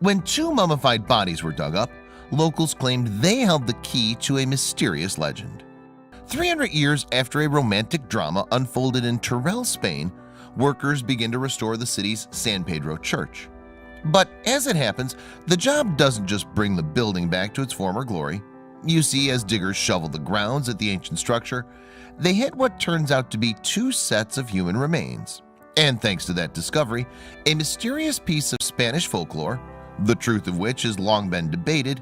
When two mummified bodies were dug up, locals claimed they held the key to a mysterious legend. 300 years after a romantic drama unfolded in Teruel, Spain, workers begin to restore the city's San Pedro church. But as it happens, the job doesn't just bring the building back to its former glory. You see, as diggers shovel the grounds at the ancient structure, they hit what turns out to be two sets of human remains. And thanks to that discovery, a mysterious piece of Spanish folklore, the truth of which has long been debated,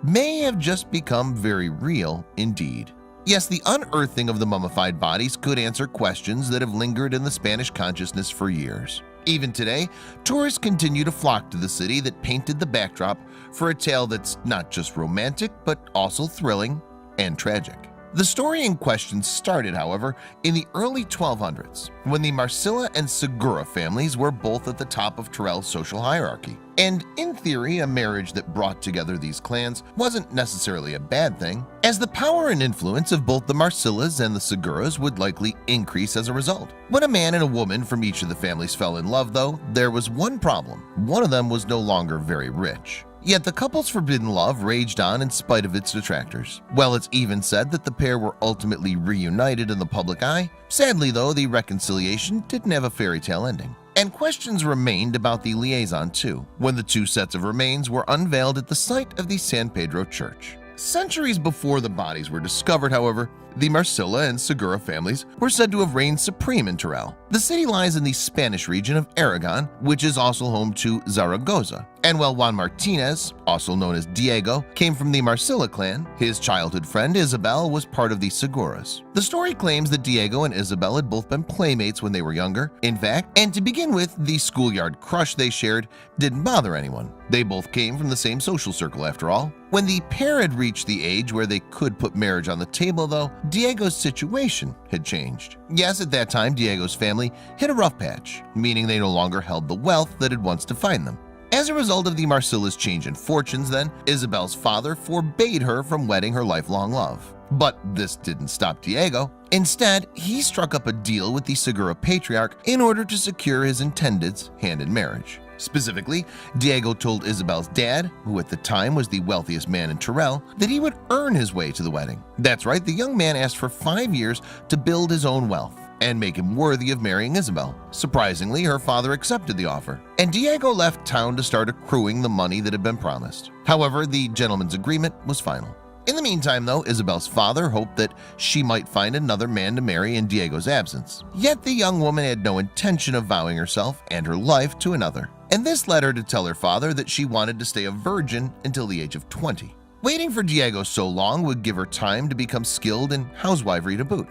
may have just become very real indeed. Yes, the unearthing of the mummified bodies could answer questions that have lingered in the Spanish consciousness for years. Even today, tourists continue to flock to the city that painted the backdrop for a tale that's not just romantic but also thrilling and tragic. The story in question started, however, in the early 1200s when the Marcilla and Segura families were both at the top of Teruel's social hierarchy. And in theory, a marriage that brought together these clans wasn't necessarily a bad thing, as the power and influence of both the Marcillas and the Seguras would likely increase as a result. When a man and a woman from each of the families fell in love, though, there was one problem. One of them was no longer very rich. Yet the couple's forbidden love raged on in spite of its detractors. Well, it's even said that the pair were ultimately reunited in the public eye. Sadly, though, the reconciliation didn't have a fairy tale ending. And questions remained about the liaison too, when the two sets of remains were unveiled at the site of the San Pedro church. Centuries before the bodies were discovered, however, the Marcilla and Segura families were said to have reigned supreme in Teruel. The city lies in the Spanish region of Aragon, which is also home to Zaragoza. And while Juan Martinez, also known as Diego, came from the Marcilla clan, his childhood friend Isabel was part of the Seguras. The story claims that Diego and Isabel had both been playmates when they were younger, in fact, and to begin with, the schoolyard crush they shared didn't bother anyone. They both came from the same social circle after all. When the pair had reached the age where they could put marriage on the table, though, Diego's situation had changed. Yes, at that time, Diego's family hit a rough patch, meaning they no longer held the wealth that had once defined them. As a result of the Marcilla's change in fortunes then, Isabel's father forbade her from wedding her lifelong love. But this didn't stop Diego. Instead, he struck up a deal with the Segura patriarch in order to secure his intended's hand in marriage. Specifically, Diego told Isabel's dad, who at the time was the wealthiest man in Teruel, that he would earn his way to the wedding. That's right, the young man asked for 5 years to build his own wealth and make him worthy of marrying Isabel. Surprisingly, her father accepted the offer, and Diego left town to start accruing the money that had been promised. However, the gentleman's agreement was final. In the meantime, though, Isabel's father hoped that she might find another man to marry in Diego's absence. Yet the young woman had no intention of vowing herself and her life to another, and this led her to tell her father that she wanted to stay a virgin until the age of 20. Waiting for Diego so long would give her time to become skilled in housewifery to boot.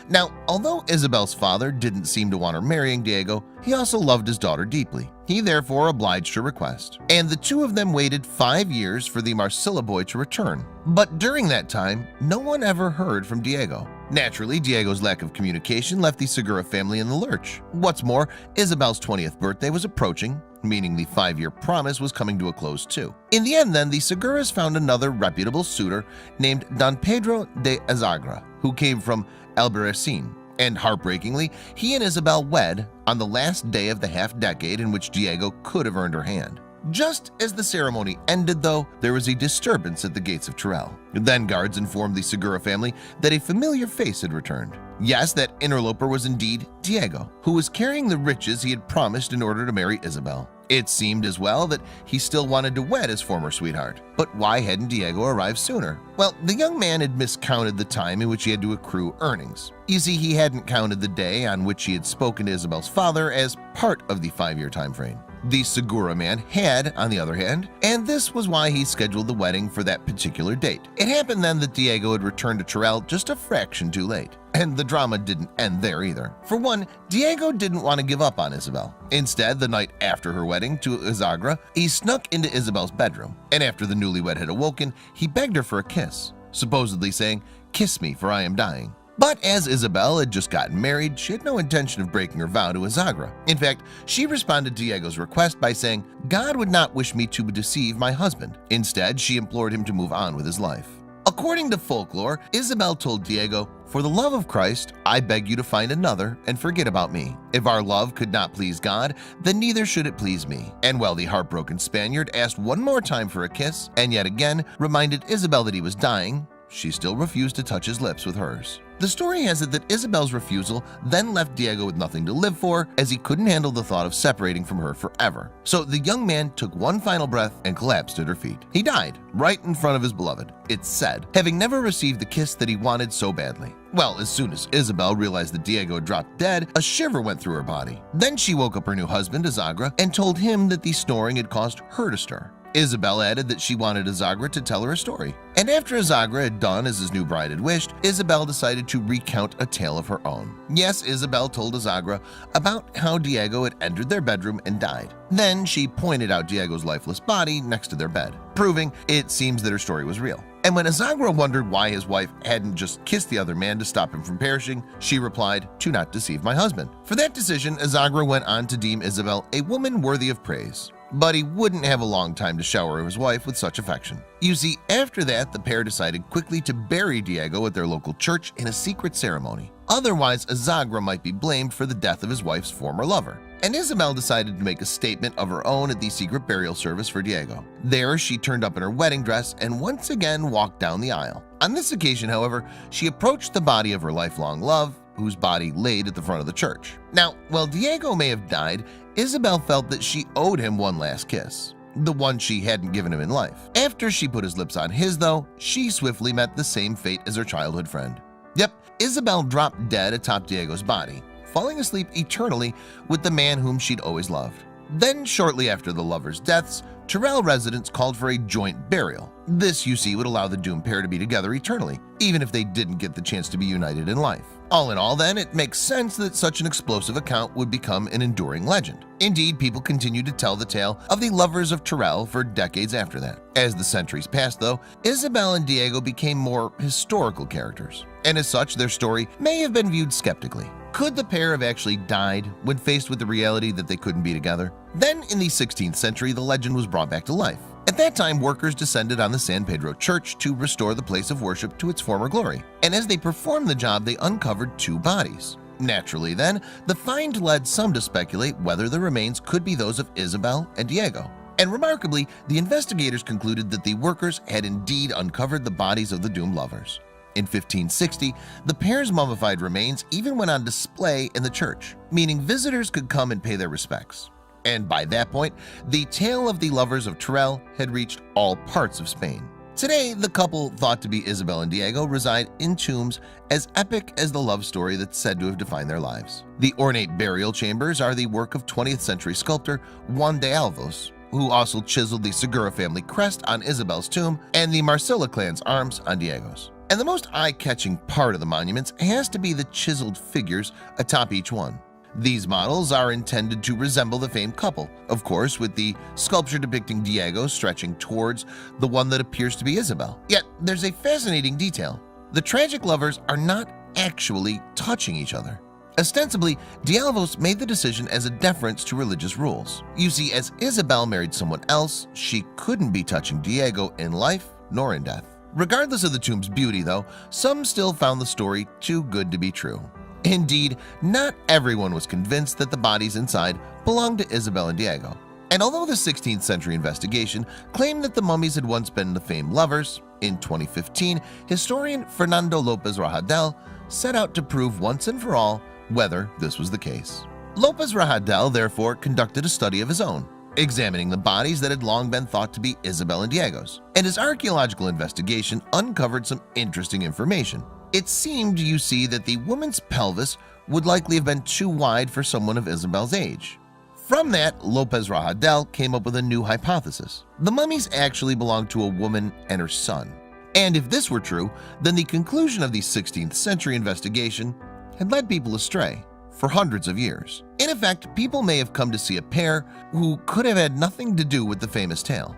Now, although Isabel's father didn't seem to want her marrying Diego, he also loved his daughter deeply. He therefore obliged her request, and the two of them waited 5 years for the Marcilla boy to return. But during that time, no one ever heard from Diego. Naturally, Diego's lack of communication left the Segura family in the lurch. What's more, Isabel's 20th birthday was approaching, meaning the 5-year promise was coming to a close too. In the end then, the Seguras found another reputable suitor named Don Pedro de Azagra, who came from Albarracin, and heartbreakingly, he and Isabel wed on the last day of the half-decade in which Diego could have earned her hand. Just as the ceremony ended, though, there was a disturbance at the gates of Teruel. Then guards informed the Segura family that a familiar face had returned. Yes, that interloper was indeed Diego, who was carrying the riches he had promised in order to marry Isabel. It seemed as well that he still wanted to wed his former sweetheart. But why hadn't Diego arrived sooner? Well, the young man had miscounted the time in which he had to accrue earnings. You see, he hadn't counted the day on which he had spoken to Isabel's father as part of the 5-year time frame. The Segura man had, on the other hand, and this was why he scheduled the wedding for that particular date. It happened then that Diego had returned to Teruel just a fraction too late. And the drama didn't end there either. For one, Diego didn't want to give up on Isabel. Instead, the night after her wedding to Azagra, he snuck into Isabel's bedroom, and after the newlywed had awoken, he begged her for a kiss, supposedly saying, "Kiss me, for I am dying." But as Isabel had just gotten married, she had no intention of breaking her vow to Azagra. In fact, she responded to Diego's request by saying, "God would not wish me to deceive my husband." Instead, she implored him to move on with his life. A According to folklore, Isabel told Diego, "For the love of Christ, I beg you to find another and forget about me. If our love could not please God, then neither should it please me." And while the heartbroken Spaniard asked one more time for a kiss and yet again reminded Isabel that he was dying, she still refused to touch his lips with hers. The story has it that Isabel's refusal then left Diego with nothing to live for, as he couldn't handle the thought of separating from her forever. So the young man took one final breath and collapsed at her feet. He died right in front of his beloved, it's said, having never received the kiss that he wanted so badly. Well, as soon as Isabel realized that Diego had dropped dead, a shiver went through her body. Then she woke up her new husband, Azagra, and told him that the snoring had caused her to stir. Isabel added that she wanted Azagra to tell her a story. And after Azagra had done as his new bride had wished, Isabel decided to recount a tale of her own. Yes, Isabel told Azagra about how Diego had entered their bedroom and died. Then she pointed out Diego's lifeless body next to their bed, proving it seems that her story was real. And when Azagra wondered why his wife hadn't just kissed the other man to stop him from perishing, she replied, "To not deceive my husband." For that decision, Azagra went on to deem Isabel a woman worthy of praise. But he wouldn't have a long time to shower his wife with such affection. You see, after that, the pair decided quickly to bury Diego at their local church in a secret ceremony. Otherwise, Azagra might be blamed for the death of his wife's former lover. And Isabel decided to make a statement of her own at the secret burial service for Diego. There, she turned up in her wedding dress and once again walked down the aisle. On this occasion, however, she approached the body of her lifelong love, whose body laid at the front of the church. Now, while Diego may have died, Isabel felt that she owed him one last kiss, the one she hadn't given him in life. After she put his lips on his, though, she swiftly met the same fate as her childhood friend. Yep, Isabel dropped dead atop Diego's body, falling asleep eternally with the man whom she'd always loved. Then, shortly after the lovers' deaths, Terrell residents called for a joint burial. This, you see, would allow the doomed pair to be together eternally, even if they didn't get the chance to be united in life. All in all, then, it makes sense that such an explosive account would become an enduring legend. Indeed, people continued to tell the tale of the lovers of Terrell for decades after that. As the centuries passed, though, Isabel and Diego became more historical characters, and as such, their story may have been viewed skeptically. Could the pair have actually died when faced with the reality that they couldn't be together? Then, in the 16th century, the legend was brought back to life. At that time, workers descended on the San Pedro Church to restore the place of worship to its former glory. And as they performed the job, they uncovered two bodies. Naturally, then, the find led some to speculate whether the remains could be those of Isabel and Diego. And remarkably, the investigators concluded that the workers had indeed uncovered the bodies of the doomed lovers. In 1560, the pair's mummified remains even went on display in the church, meaning visitors could come and pay their respects. And by that point, the tale of the lovers of Terrell had reached all parts of Spain. Today, the couple thought to be Isabel and Diego reside in tombs as epic as the love story that's said to have defined their lives. The ornate burial chambers are the work of 20th century sculptor Juan de Alvos, who also chiseled the Segura family crest on Isabel's tomb and the Marcilla clan's arms on Diego's. And the most eye-catching part of the monuments has to be the chiseled figures atop each one. These models are intended to resemble the famed couple, of course, with the sculpture depicting Diego stretching towards the one that appears to be Isabel. Yet, there's a fascinating detail. The tragic lovers are not actually touching each other. Ostensibly, de Alvos made the decision as a deference to religious rules. You see, as Isabel married someone else, she couldn't be touching Diego in life nor in death. Regardless of the tomb's beauty, though, some still found the story too good to be true. Indeed, not everyone was convinced that the bodies inside belonged to Isabel and Diego. And although the 16th century investigation claimed that the mummies had once been the famed lovers, in 2015, historian Fernando Lopez Rajadel set out to prove once and for all whether this was the case. Lopez Rajadel therefore conducted a study of his own, examining the bodies that had long been thought to be Isabel and Diego's, and his archaeological investigation uncovered some interesting information. It seemed, you see, that the woman's pelvis would likely have been too wide for someone of Isabel's age. From that, Lopez Rajadel came up with a new hypothesis. The mummies actually belonged to a woman and her son. And if this were true, then the conclusion of the 16th century investigation had led people astray for hundreds of years. In effect, people may have come to see a pair who could have had nothing to do with the famous tale.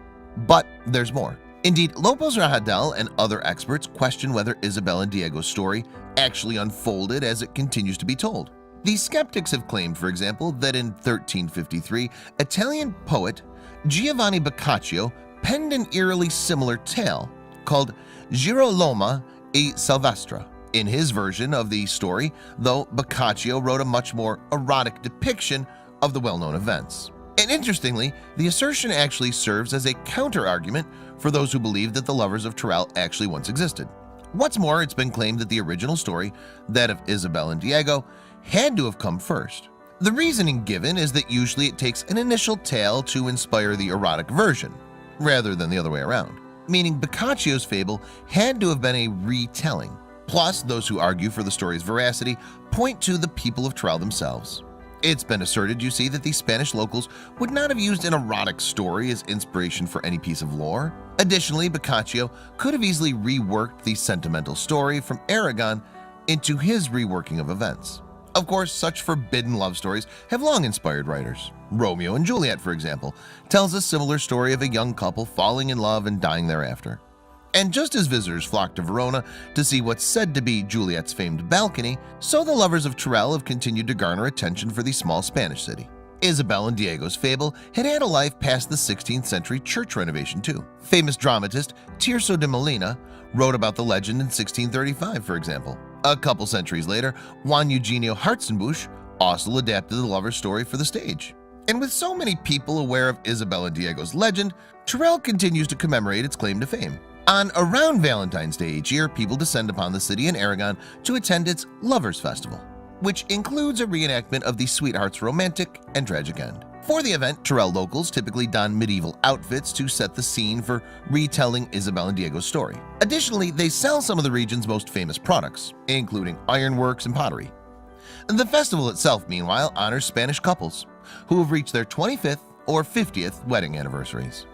But there's more. Indeed, Lopez Rajadel and other experts question whether Isabel and Diego's story actually unfolded as it continues to be told. The skeptics have claimed, for example, that in 1353, Italian poet Giovanni Boccaccio penned an eerily similar tale, called Giroloma e Silvestre. In his version of the story, though, Boccaccio wrote a much more erotic depiction of the well-known events. And interestingly, the assertion actually serves as a counter-argument for those who believe that the lovers of Tyrrell actually once existed. What's more, it's been claimed that the original story, that of Isabel and Diego, had to have come first. The reasoning given is that usually it takes an initial tale to inspire the erotic version, rather than the other way around, meaning Boccaccio's fable had to have been a retelling. Plus, those who argue for the story's veracity point to the people of Tyrrell themselves. It's been asserted, you see, that the Spanish locals would not have used an erotic story as inspiration for any piece of lore. Additionally, Boccaccio could have easily reworked the sentimental story from Aragon into his reworking of events. Of course, such forbidden love stories have long inspired writers. Romeo and Juliet, for example, tells a similar story of a young couple falling in love and dying thereafter. And just as visitors flock to Verona to see what's said to be Juliet's famed balcony, so the lovers of Tyrrell have continued to garner attention for the small Spanish city. Isabel and Diego's fable had had a life past the 16th century church renovation too. Famous dramatist Tirso de Molina wrote about the legend in 1635, for example. A couple centuries later, Juan Eugenio Hartzenbusch also adapted the lover's story for the stage. And with so many people aware of Isabel and Diego's legend, Tyrrell continues to commemorate its claim to fame. On around Valentine's Day each year, people descend upon the city in Aragon to attend its Lovers' Festival, which includes a reenactment of the sweetheart's romantic and tragic end. For the event, Tyrrell locals typically don medieval outfits to set the scene for retelling Isabel and Diego's story. Additionally, they sell some of the region's most famous products, including ironworks and pottery. The festival itself, meanwhile, honors Spanish couples who have reached their 25th or 50th wedding anniversaries.